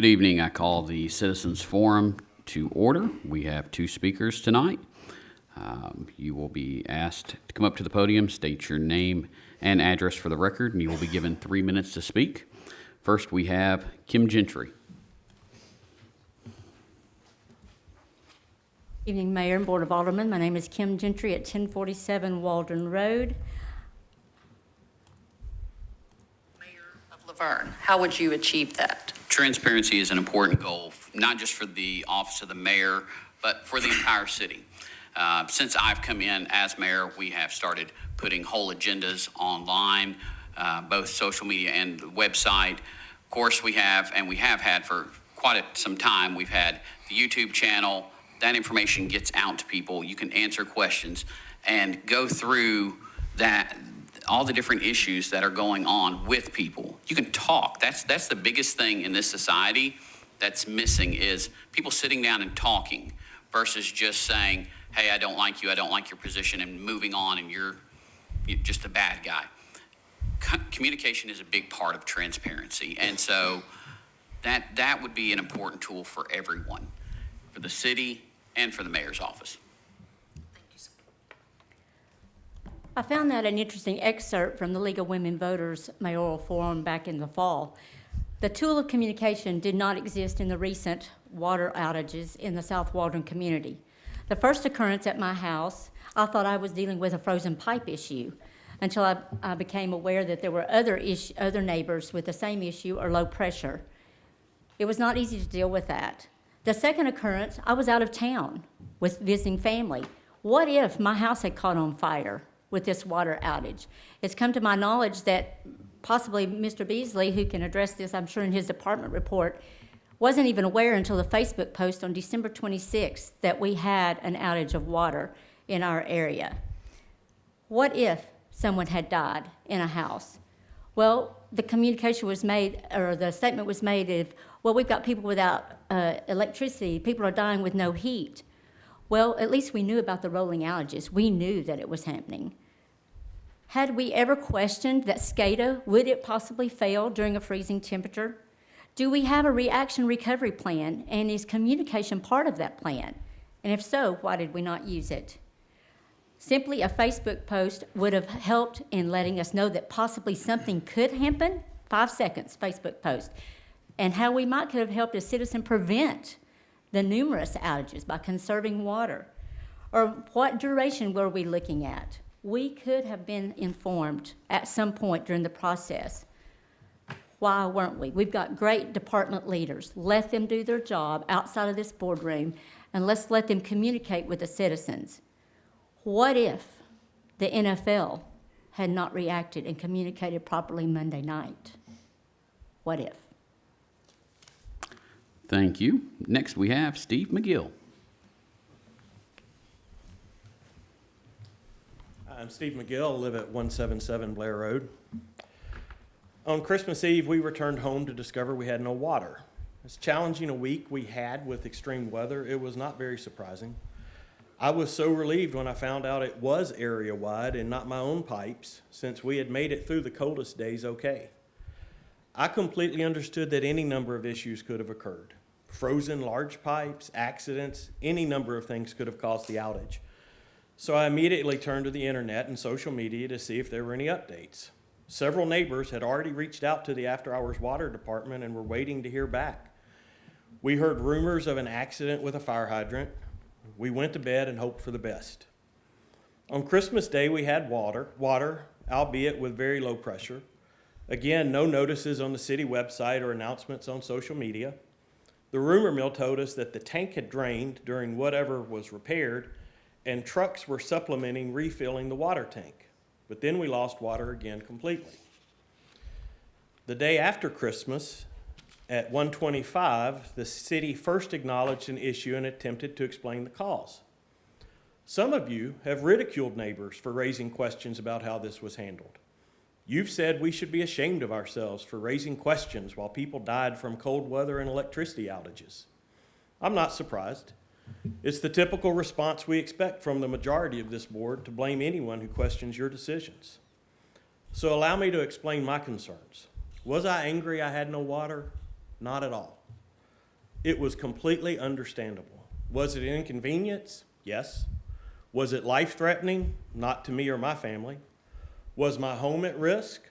Good evening. I call the Citizens Forum to order. We have two speakers tonight. You will be asked to come up to the podium, state your name and address for the record, and you will be given 3 minutes to speak. First, we have Kim Gentry. Evening, Mayor and Board of Aldermen. My name is Kim Gentry at 1047 Waldron Road. Mayor of Laverne, how would you achieve that? Transparency is an important goal, not just for the office of the mayor, but for the entire city. Since I've come in as mayor, we have started putting whole agendas online, both social media and the website. Of course, we have had for quite some time, we've had the YouTube channel. That information gets out to people. You can answer questions and go through that, all the different issues that are going on with people. You can talk. That's the biggest thing in this society that's missing, is people sitting down and talking versus just saying, hey, I don't like you, I don't like your position, and moving on, and you're just a bad guy. Communication is a big part of transparency, and so that would be an important tool for everyone, for the city and for the mayor's office. I found that an interesting excerpt from the League of Women Voters Mayoral Forum back in the fall. The tool of communication did not exist in the recent water outages in the South Waldron community. The first occurrence at my house, I thought I was dealing with a frozen pipe issue until I became aware that there were other neighbors with the same issue or low pressure. It was not easy to deal with that. The second occurrence, I was out of town with visiting family. What if my house had caught on fire with this water outage? It's come to my knowledge that possibly Mr. Beasley, who can address this, I'm sure, in his department report, wasn't even aware until the Facebook post on December 26th that we had an outage of water in our area. What if someone had died in a house? Well, the communication was made, or the statement was made of, well, we've got people without electricity, people are dying with no heat. Well, at least we knew about the rolling outages. We knew that it was happening. Had we ever questioned that SCADA, would it possibly fail during a freezing temperature? Do we have a reaction recovery plan, and is communication part of that plan? And if so, why did we not use it? Simply a Facebook post would have helped in letting us know that possibly something could happen. 5 seconds, Facebook post. And how we might could have helped a citizen prevent the numerous outages by conserving water. Or what duration were we looking at? We could have been informed at some point during the process. Why weren't we? We've got great department leaders. Let them do their job outside of this boardroom, and let's let them communicate with the citizens. What if the NFL had not reacted and communicated properly Monday night? What if? Thank you. Next, we have Steve McGill. I'm Steve McGill, live at 177 Blair Road. On Christmas Eve, we returned home to discover we had no water. As challenging a week we had with extreme weather, it was not very surprising. I was so relieved when I found out it was area-wide and not my own pipes, since we had made it through the coldest days okay. I completely understood that any number of issues could have occurred. Frozen large pipes, accidents, any number of things could have caused the outage. So I immediately turned to the internet and social media to see if there were any updates. Several neighbors had already reached out to the after-hours water department and were waiting to hear back. We heard rumors of an accident with a fire hydrant. We went to bed and hoped for the best. On Christmas Day, we had water, albeit with very low pressure. Again, no notices on the city website or announcements on social media. The rumor mill told us that the tank had drained during whatever was repaired, and trucks were supplementing refilling the water tank. But then we lost water again completely. The day after Christmas, at 1:25, the city first acknowledged an issue and attempted to explain the cause. Some of you have ridiculed neighbors for raising questions about how this was handled. You've said we should be ashamed of ourselves for raising questions while people died from cold weather and electricity outages. I'm not surprised. It's the typical response we expect from the majority of this board to blame anyone who questions your decisions. So allow me to explain my concerns. Was I angry I had no water? Not at all. It was completely understandable. Was it an inconvenience? Yes. Was it life-threatening? Not to me or my family. Was my home at risk?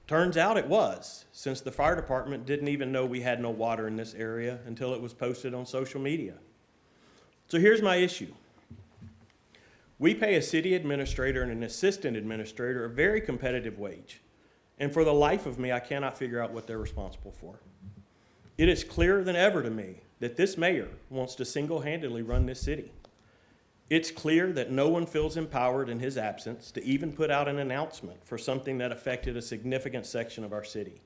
Turns out it was, since the fire department didn't even know we had no water in this area until it was posted on social media. So here's my issue. We pay a city administrator and an assistant administrator a very competitive wage. And for the life of me, I cannot figure out what they're responsible for. It is clearer than ever to me that this mayor wants to single-handedly run this city. It's clear that no one feels empowered in his absence to even put out an announcement for something that affected a significant section of our city.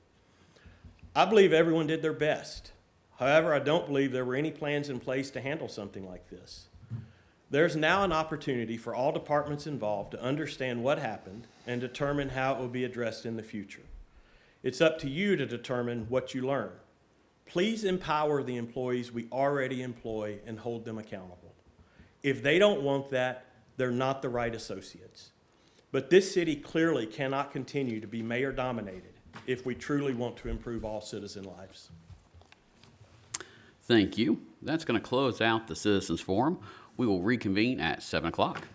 I believe everyone did their best. However, I don't believe there were any plans in place to handle something like this. There's now an opportunity for all departments involved to understand what happened and determine how it will be addressed in the future. It's up to you to determine what you learn. Please empower the employees we already employ and hold them accountable. If they don't want that, they're not the right associates. But this city clearly cannot continue to be mayor-dominated if we truly want to improve all citizen lives. Thank you. That's going to close out the Citizens Forum. We will reconvene at 7 o'clock.